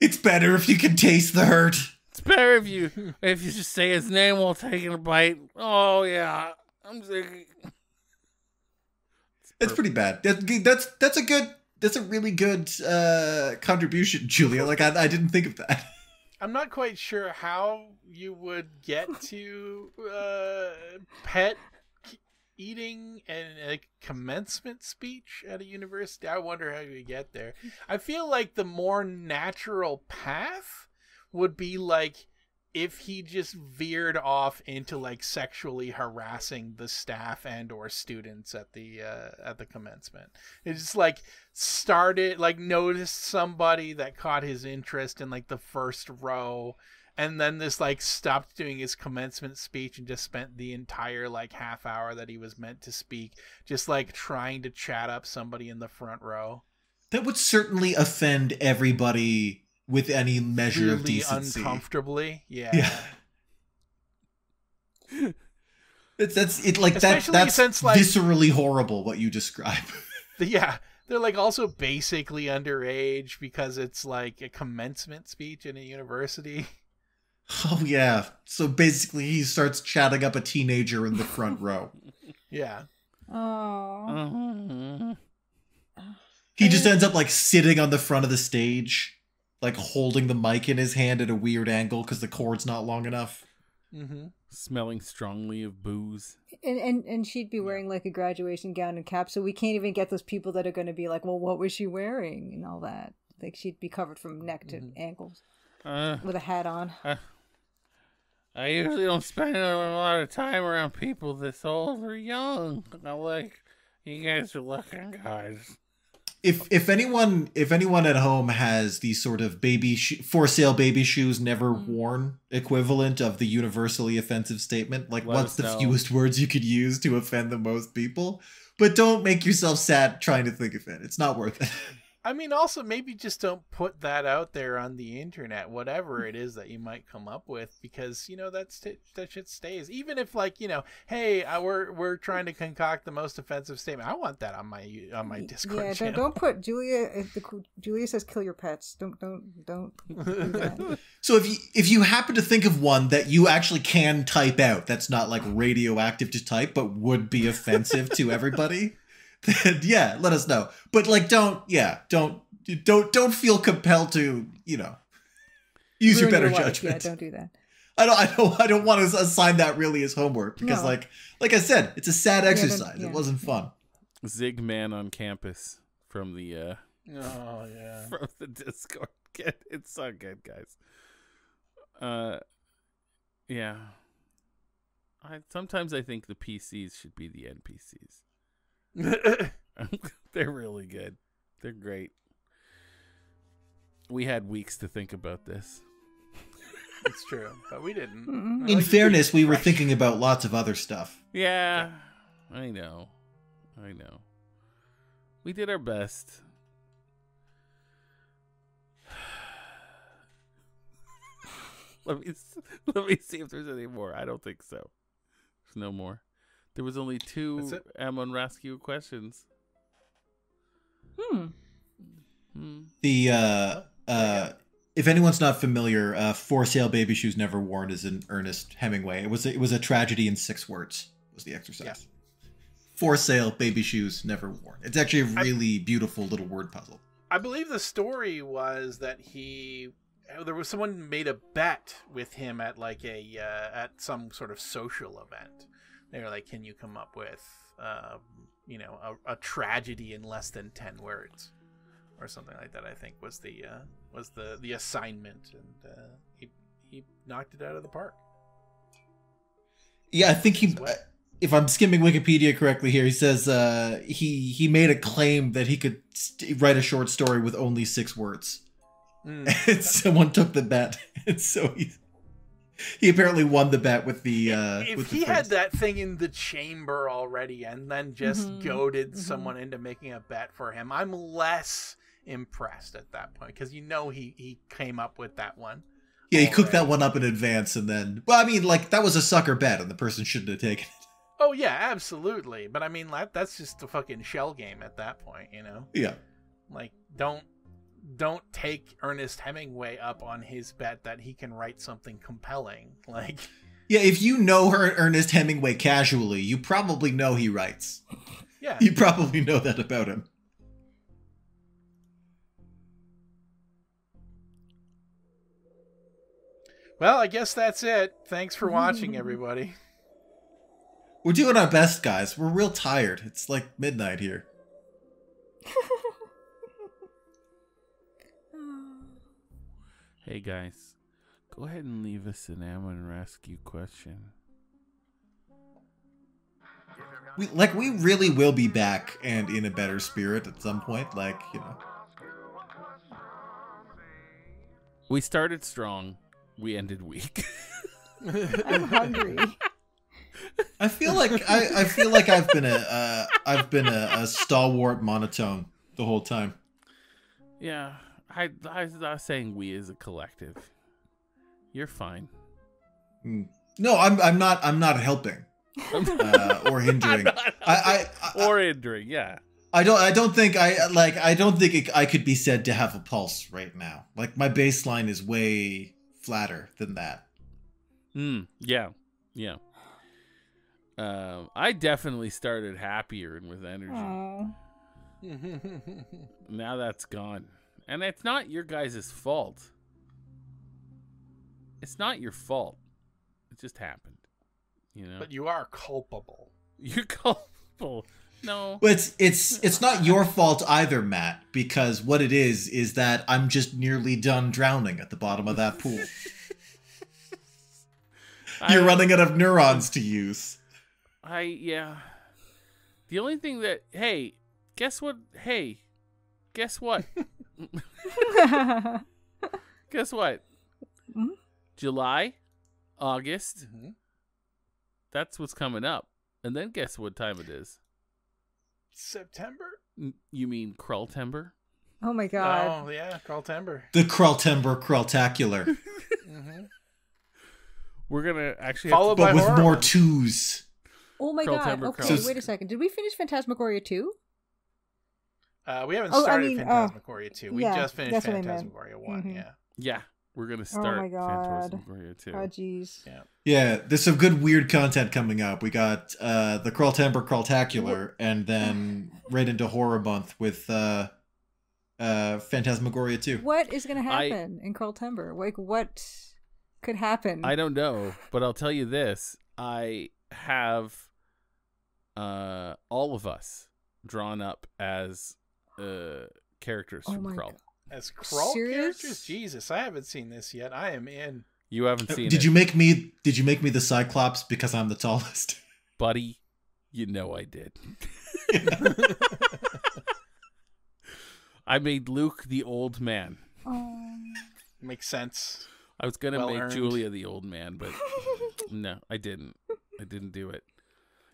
[SPEAKER 3] It's better if you can taste the hurt.
[SPEAKER 5] It's better if you just say his name while taking a bite. Oh yeah, I'm Ziggy.
[SPEAKER 3] It's pretty bad. That's a really good contribution, Julia. Like I didn't think of that.
[SPEAKER 2] I'm not quite sure how you would get to pet eating and a commencement speech at a university. I wonder how you get there. I feel like the more natural path would be like if he just veered off into like sexually harassing the staff and or students at the commencement. It just like started, like noticed somebody that caught his interest in like the first row, and then this like stopped doing his commencement speech and just spent the entire like half hour that he was meant to speak just like trying to chat up somebody in the front row.
[SPEAKER 3] That would certainly offend everybody with any measure
[SPEAKER 2] really
[SPEAKER 3] of decency.
[SPEAKER 2] Uncomfortably, yeah.
[SPEAKER 3] That's it. Like
[SPEAKER 2] Especially
[SPEAKER 3] that's
[SPEAKER 2] since, like,
[SPEAKER 3] viscerally horrible what you describe.
[SPEAKER 2] Yeah, they're like also basically underage because it's like a commencement speech in a university.
[SPEAKER 3] Oh yeah. So basically, he starts chatting up a teenager in the front row.
[SPEAKER 2] Yeah.
[SPEAKER 4] Oh.
[SPEAKER 3] He just ends up like sitting on the front of the stage, like holding the mic in his hand at a weird angle because the cord's not long enough.
[SPEAKER 2] Mm-hmm.
[SPEAKER 5] Smelling strongly of booze.
[SPEAKER 4] And she'd be wearing like a graduation gown and cap, so we can't even get those people that are going to be like, well, what was she wearing and all that. Like she'd be covered from neck to ankles with a hat on.
[SPEAKER 5] I usually don't spend a lot of time around people this old or young. I like, you guys are looking guys.
[SPEAKER 3] If anyone at home has the sort of for sale baby shoes never worn equivalent of the universally offensive statement, like what's the fewest words you could use to offend the most people? But don't make yourself sad trying to think of it. It's not worth it.
[SPEAKER 2] I mean, also maybe just don't put that out there on the internet, whatever it is that you might come up with, because you know that shit stays. Even if like, you know, hey, we're trying to concoct the most offensive statement. I want that on my Discord channel.
[SPEAKER 4] Don't put Julia. Julia says kill your pets. Don't do that.
[SPEAKER 3] So if you happen to think of one that you actually can type out, that's not like radioactive to type, but would be offensive to everybody. Then yeah, let us know. But like, don't feel compelled to, you know, use your better judgment.
[SPEAKER 4] Yeah, don't do that.
[SPEAKER 3] I don't want to assign that really as homework because like I said, it's a sad exercise. It wasn't fun.
[SPEAKER 5] Zig man on campus from the from the Discord. It's so good, guys. Yeah. Sometimes I think the PCs should be the NPCs. They're really good. They're great. We had weeks to think about this.
[SPEAKER 2] It's true, but we didn't.
[SPEAKER 3] In fairness, we were thinking about lots of other stuff.
[SPEAKER 5] Yeah, I know. We did our best. Let me see if there's any more. I don't think so. There's no more. There was only 2 Amon Ra-sk questions.
[SPEAKER 3] The if anyone's not familiar, For Sale Baby Shoes Never Worn is an Ernest Hemingway. It was a tragedy in 6 words. Was the exercise. Yeah. For Sale Baby Shoes Never Worn. It's actually a really beautiful little word puzzle.
[SPEAKER 2] I believe the story was that there was someone made a bet with him at like at some sort of social event. They were like, "Can you come up with a tragedy in less than 10 words?" or something like that. I think was the assignment, and he knocked it out of the park.
[SPEAKER 3] Yeah, I think if I'm skimming Wikipedia correctly here, he says he made a claim that he could write a short story with only 6 words. And someone took the bet, and so he apparently won the bet with the.
[SPEAKER 2] If he had that thing in the chamber already, and then just goaded someone into making a bet for him, I'm less impressed at that point, because he came up with that one.
[SPEAKER 3] Yeah, he cooked that one up in advance, and then. Well, I mean, like, that was a sucker bet, and the person shouldn't have taken it.
[SPEAKER 2] Oh yeah, absolutely. But I mean, that's just a fucking shell game at that point,
[SPEAKER 3] Yeah.
[SPEAKER 2] Like, don't take Ernest Hemingway up on his bet that he can write something compelling. Like,
[SPEAKER 3] yeah, if you know Ernest Hemingway casually, you probably know he writes.
[SPEAKER 2] Yeah,
[SPEAKER 3] you probably know that about him.
[SPEAKER 2] Well, I guess that's it. Thanks for watching, everybody.
[SPEAKER 3] We're doing our best, guys. We're real tired. It's like midnight here.
[SPEAKER 5] Hey guys, go ahead and leave us an Amon Ra-sk question.
[SPEAKER 3] We really will be back and in a better spirit at some point.
[SPEAKER 5] We started strong. We ended weak.
[SPEAKER 4] I'm hungry.
[SPEAKER 3] I feel like I've been a stalwart monotone the whole time.
[SPEAKER 5] Yeah. I was saying we as a collective. You're fine.
[SPEAKER 3] No, I'm not helping or hindering.
[SPEAKER 5] Or hindering, yeah.
[SPEAKER 3] I don't think I could be said to have a pulse right now. Like, my baseline is way flatter than that.
[SPEAKER 5] Yeah. I definitely started happier and with energy. Now that's gone. And it's not your guys' fault. It's not your fault. It just happened.
[SPEAKER 2] But you are culpable.
[SPEAKER 5] You're culpable. No.
[SPEAKER 3] But it's not your fault either, Matt, because what it is that I'm just nearly done drowning at the bottom of that pool. You're running out of neurons to use.
[SPEAKER 5] Yeah. The only thing that, guess what? Guess what? Guess what? July, August. That's what's coming up. And then guess what time it is?
[SPEAKER 2] September?
[SPEAKER 5] You mean KRULLtember?
[SPEAKER 4] Oh my god.
[SPEAKER 2] Oh yeah, KRULLtember.
[SPEAKER 3] The KRULLtember KRULLtacular.
[SPEAKER 5] We're gonna actually
[SPEAKER 2] follow
[SPEAKER 3] but with
[SPEAKER 2] horror
[SPEAKER 3] more
[SPEAKER 2] month.
[SPEAKER 3] twos.
[SPEAKER 4] Oh my god. Okay, wait a second. Did we finish Phantasmagoria 2?
[SPEAKER 2] We haven't started Phantasmagoria 2. We just finished Phantasmagoria 1,
[SPEAKER 5] Yeah, we're going to start Phantasmagoria 2.
[SPEAKER 4] Oh, jeez.
[SPEAKER 3] Yeah, there's some good weird content coming up. We got the KRULLtember KRULLtacular, and then right into horror month with Phantasmagoria 2.
[SPEAKER 4] What is going to happen in KRULLtember? Like, what could happen?
[SPEAKER 5] I don't know, but I'll tell you this. I have all of us drawn up as characters from KRULL.
[SPEAKER 2] As KRULL characters? Jesus, I haven't seen this yet. I am in.
[SPEAKER 5] You haven't seen it.
[SPEAKER 3] Did you make me the Cyclops because I'm the tallest?
[SPEAKER 5] Buddy, you know I did. I made Luke the old man.
[SPEAKER 2] Makes sense.
[SPEAKER 5] I was gonna make
[SPEAKER 2] Well-earned.
[SPEAKER 5] Julia the old man, but no, I didn't. I didn't do it.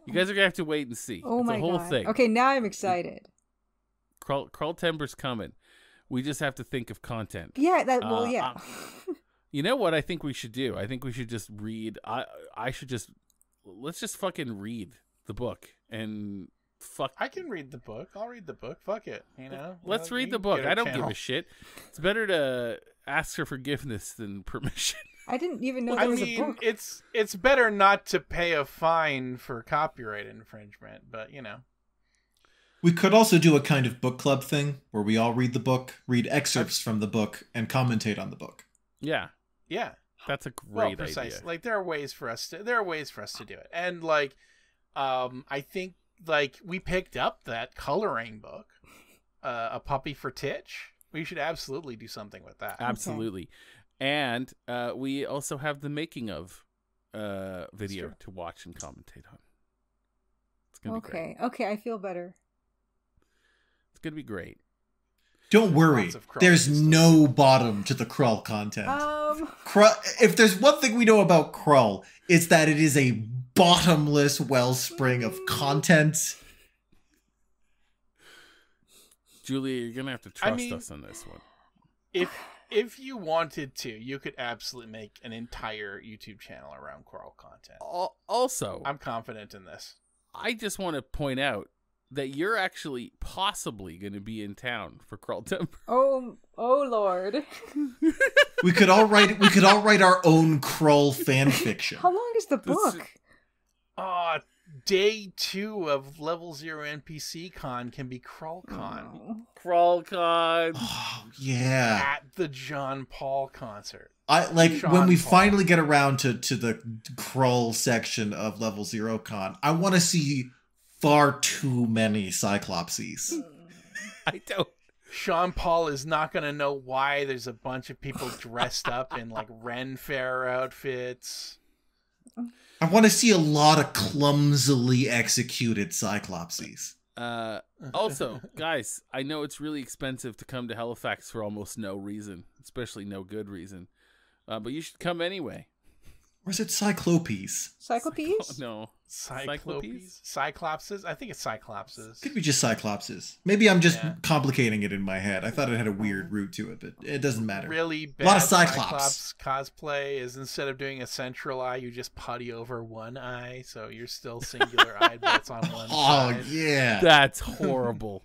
[SPEAKER 5] You guys are gonna have to wait and see.
[SPEAKER 4] Oh
[SPEAKER 5] it's
[SPEAKER 4] my
[SPEAKER 5] a whole
[SPEAKER 4] god.
[SPEAKER 5] thing.
[SPEAKER 4] Okay, now I'm excited.
[SPEAKER 5] KRULLtember's coming. We just have to think of content.
[SPEAKER 4] Yeah, that well, yeah.
[SPEAKER 5] You know what I think we should do? I think we should just read. Let's just fucking read the book and fuck.
[SPEAKER 2] I can read the book. I'll read the book. Fuck it. You know.
[SPEAKER 5] Let's
[SPEAKER 2] You
[SPEAKER 5] read the
[SPEAKER 2] can
[SPEAKER 5] book.
[SPEAKER 2] get our
[SPEAKER 5] I don't
[SPEAKER 2] channel.
[SPEAKER 5] give a shit. It's better to ask for forgiveness than permission.
[SPEAKER 4] I didn't even know
[SPEAKER 2] I
[SPEAKER 4] there was a
[SPEAKER 2] mean,
[SPEAKER 4] book.
[SPEAKER 2] it's better not to pay a fine for copyright infringement, but you know.
[SPEAKER 3] We could also do a kind of book club thing where we all read the book, read excerpts from the book, and commentate on the book.
[SPEAKER 5] Yeah,
[SPEAKER 2] Yeah.
[SPEAKER 5] that's a
[SPEAKER 2] Well,
[SPEAKER 5] great
[SPEAKER 2] precisely.
[SPEAKER 5] idea.
[SPEAKER 2] Like there are ways for us to do it. And like I think like we picked up that coloring book, A Puppy for Titch. We should absolutely do something with that.
[SPEAKER 5] Absolutely. And we also have the making of video to watch and commentate on. It's gonna be great.
[SPEAKER 4] Okay, I feel better.
[SPEAKER 5] It's gonna be great.
[SPEAKER 3] Don't worry,
[SPEAKER 2] Lots of Krull
[SPEAKER 3] there's
[SPEAKER 2] systems.
[SPEAKER 3] no bottom to the Krull content. If there's one thing we know about Krull, it's that it is a bottomless wellspring of content.
[SPEAKER 5] Julia, you're gonna have to trust us on this one.
[SPEAKER 2] If you wanted to, you could absolutely make an entire YouTube channel around Krull content.
[SPEAKER 5] Also,
[SPEAKER 2] I'm confident in this.
[SPEAKER 5] I just want to point out that you're actually possibly going to be in town for KRULLtember.
[SPEAKER 4] Oh Lord.
[SPEAKER 3] We could all write our own Krull fan fiction.
[SPEAKER 4] How long is the book?
[SPEAKER 2] Day 2 of Level 0 NPC Con can be KrullCon
[SPEAKER 4] Oh.
[SPEAKER 5] KrullCon.
[SPEAKER 3] Oh, yeah.
[SPEAKER 2] at the John Paul concert.
[SPEAKER 3] I like
[SPEAKER 2] Sean
[SPEAKER 3] when we
[SPEAKER 2] Paul.
[SPEAKER 3] finally get around to the Krull section of Level 0 Con, I want to see far too many Cyclopses.
[SPEAKER 5] I don't.
[SPEAKER 2] Sean Paul is not going to know why there's a bunch of people dressed up in like Ren Fair outfits.
[SPEAKER 3] I want to see a lot of clumsily executed Cyclopses.
[SPEAKER 5] Also, guys, I know it's really expensive to come to Halifax for almost no reason, especially no good reason. But you should come anyway.
[SPEAKER 3] Or is it Cyclopes?
[SPEAKER 4] Cyclopes?
[SPEAKER 5] No.
[SPEAKER 2] Cyclopes? Cyclopses? I think it's Cyclopses.
[SPEAKER 3] Could be just Cyclopses. Maybe I'm just complicating it in my head. I thought it had a weird root to it, but it doesn't matter.
[SPEAKER 2] Really bad
[SPEAKER 3] A lot of
[SPEAKER 2] Cyclops cosplay is instead of doing a central eye, you just putty over one eye, so you're still singular eyed, but it's on one side.
[SPEAKER 3] Oh, yeah.
[SPEAKER 5] That's horrible.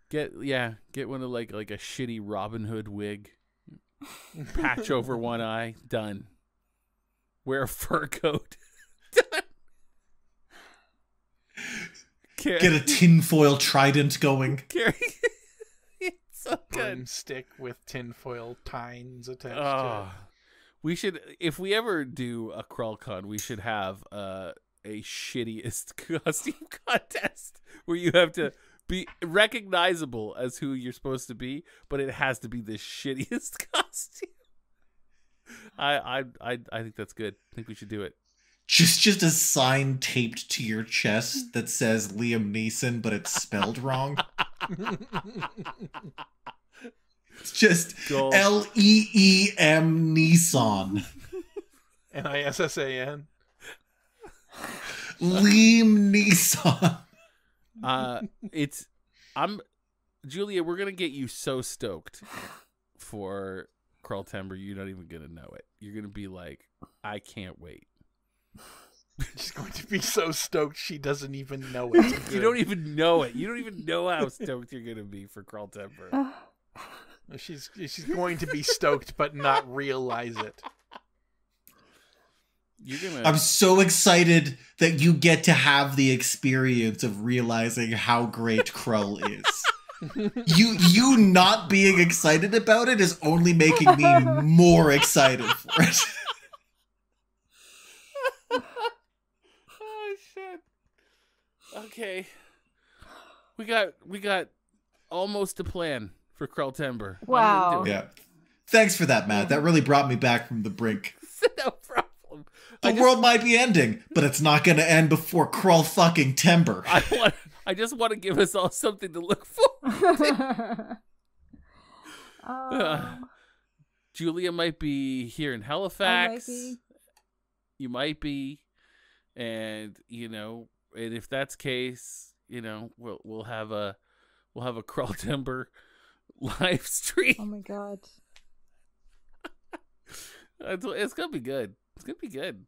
[SPEAKER 5] Get one of like a shitty Robin Hood wig. Patch over one eye, done. Wear a fur coat. Done.
[SPEAKER 3] Get a tinfoil trident going.
[SPEAKER 5] Carry. It's so good.
[SPEAKER 2] Broomstick with tinfoil tines attached to
[SPEAKER 5] Oh, we should, if we ever do a KRULLCon, we should have a shittiest costume contest where you have to be recognizable as who you're supposed to be, but it has to be the shittiest costume. I think that's good. I think we should do it.
[SPEAKER 3] Just a sign taped to your chest that says Liam Neeson, but it's spelled wrong. It's just
[SPEAKER 5] Gold.
[SPEAKER 3] Leem Nissan.
[SPEAKER 2] NISSAN.
[SPEAKER 3] Liam Neeson.
[SPEAKER 5] Julia, we're gonna get you so stoked for KRULLtember, you're not even gonna know it. You're gonna be like, I can't wait.
[SPEAKER 2] She's going to be so stoked she doesn't even know it.
[SPEAKER 5] You don't even know it. You don't even know how stoked you're gonna be for KRULLtember.
[SPEAKER 2] She's going to be stoked but not realize it.
[SPEAKER 3] I'm so excited that you get to have the experience of realizing how great Krull is. You not being excited about it is only making me more excited for it.
[SPEAKER 5] Oh shit. Okay. We got almost a plan for KRULLtember.
[SPEAKER 4] Wow.
[SPEAKER 3] Yeah. Thanks for that, Matt. That really brought me back from the brink.
[SPEAKER 5] No problem.
[SPEAKER 3] The world might be ending, but it's not going to end before Krull fucking Tember.
[SPEAKER 5] I just want to give us all something to look forward to. Julia might be here in Halifax.
[SPEAKER 4] I might be.
[SPEAKER 5] You might be, and and if that's the case, we'll have a KRULLtember live stream.
[SPEAKER 4] Oh my god.
[SPEAKER 5] It's gonna be good. It's gonna be good.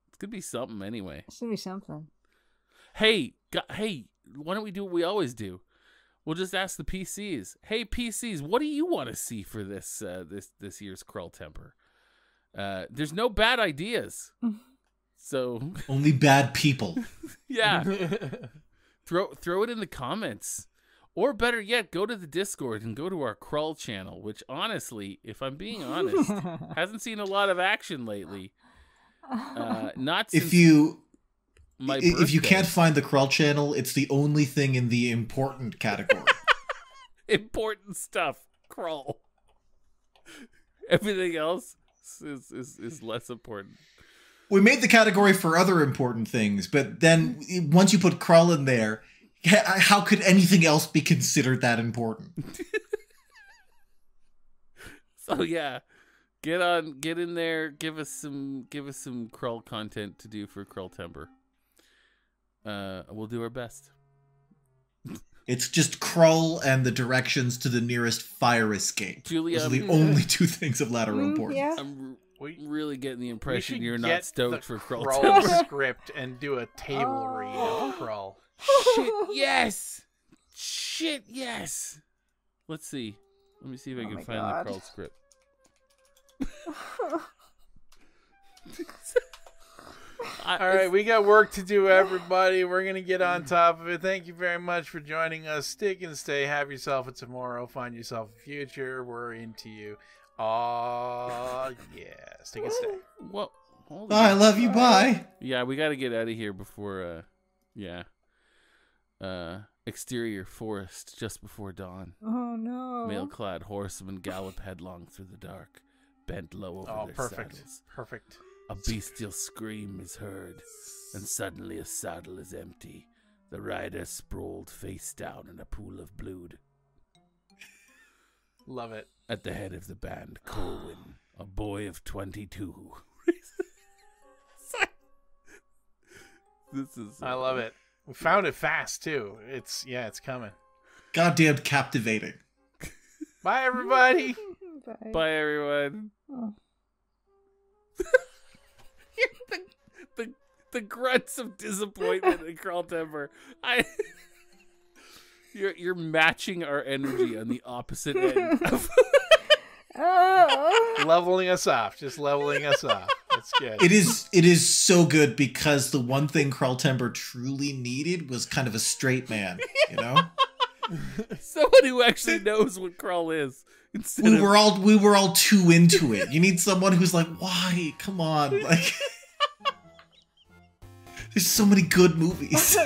[SPEAKER 5] It's gonna be something anyway.
[SPEAKER 4] It's gonna be something.
[SPEAKER 5] Hey, why don't we do what we always do? We'll just ask the PCs. Hey, PCs, what do you want to see for this year's KRULLtember? There's no bad ideas, so
[SPEAKER 3] only bad people.
[SPEAKER 5] Yeah, throw it in the comments, or better yet, go to the Discord and go to our Krull channel. Which, honestly, if I'm being honest, hasn't seen a lot of action lately. Not since
[SPEAKER 3] if you
[SPEAKER 5] birthday.
[SPEAKER 3] can't find the Krull channel, it's the only thing in the important category.
[SPEAKER 5] Important stuff, Krull. Everything else is less important.
[SPEAKER 3] We made the category for other important things, but then once you put Krull in there, how could anything else be considered that important?
[SPEAKER 5] So yeah, get in there, give us some Krull content to do for KRULLtember. We'll do our best.
[SPEAKER 3] It's just Krull and the directions to the nearest fire escape.
[SPEAKER 5] Julia,
[SPEAKER 3] those are the only two things of lateral importance.
[SPEAKER 4] Yeah.
[SPEAKER 5] I'm really getting the impression you're not stoked for
[SPEAKER 2] KRULL
[SPEAKER 5] KRULLtember.
[SPEAKER 2] script and do a table read of Krull.
[SPEAKER 5] Shit, yes. Let's see. Let me see if I can find
[SPEAKER 4] God.
[SPEAKER 5] the Krull script.
[SPEAKER 2] All right, we got work to do, everybody. We're going to get on top of it. Thank you very much for joining us. Stick and stay. Have yourself a tomorrow. Find yourself a future. We're into you. Oh, yeah. Stick and stay.
[SPEAKER 5] Well,
[SPEAKER 3] I love you. Bye.
[SPEAKER 5] Yeah, we got to get out of here before, exterior forest just before dawn.
[SPEAKER 4] Oh no.
[SPEAKER 5] Mail-clad horsemen gallop headlong through the dark, bent low over their saddles.
[SPEAKER 2] Perfect.
[SPEAKER 5] A bestial scream is heard, and suddenly a saddle is empty. The rider sprawled face down in a pool of blood.
[SPEAKER 2] Love it.
[SPEAKER 5] At the head of the band, Colwyn, a boy of 22.
[SPEAKER 2] I love it. We found it fast too. It's coming.
[SPEAKER 3] Goddamn captivating.
[SPEAKER 2] Bye, everybody.
[SPEAKER 5] Bye, everyone.
[SPEAKER 4] Oh.
[SPEAKER 5] the grunts of disappointment in KRULLtember. You're matching our energy on the opposite end.
[SPEAKER 2] Leveling us off. Just leveling us off. That's good.
[SPEAKER 3] It is so good because the one thing KRULLtember truly needed was kind of a straight man, you know?
[SPEAKER 5] Someone who actually knows what Krull is.
[SPEAKER 3] We were all too into it. You need someone who's like, why? Come on. Like, there's so many good movies.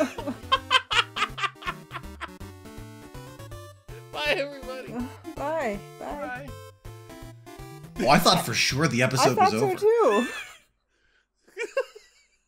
[SPEAKER 5] Bye, everybody.
[SPEAKER 4] Bye.
[SPEAKER 2] Bye.
[SPEAKER 3] Oh, I thought for sure the episode was over.
[SPEAKER 4] I thought so too.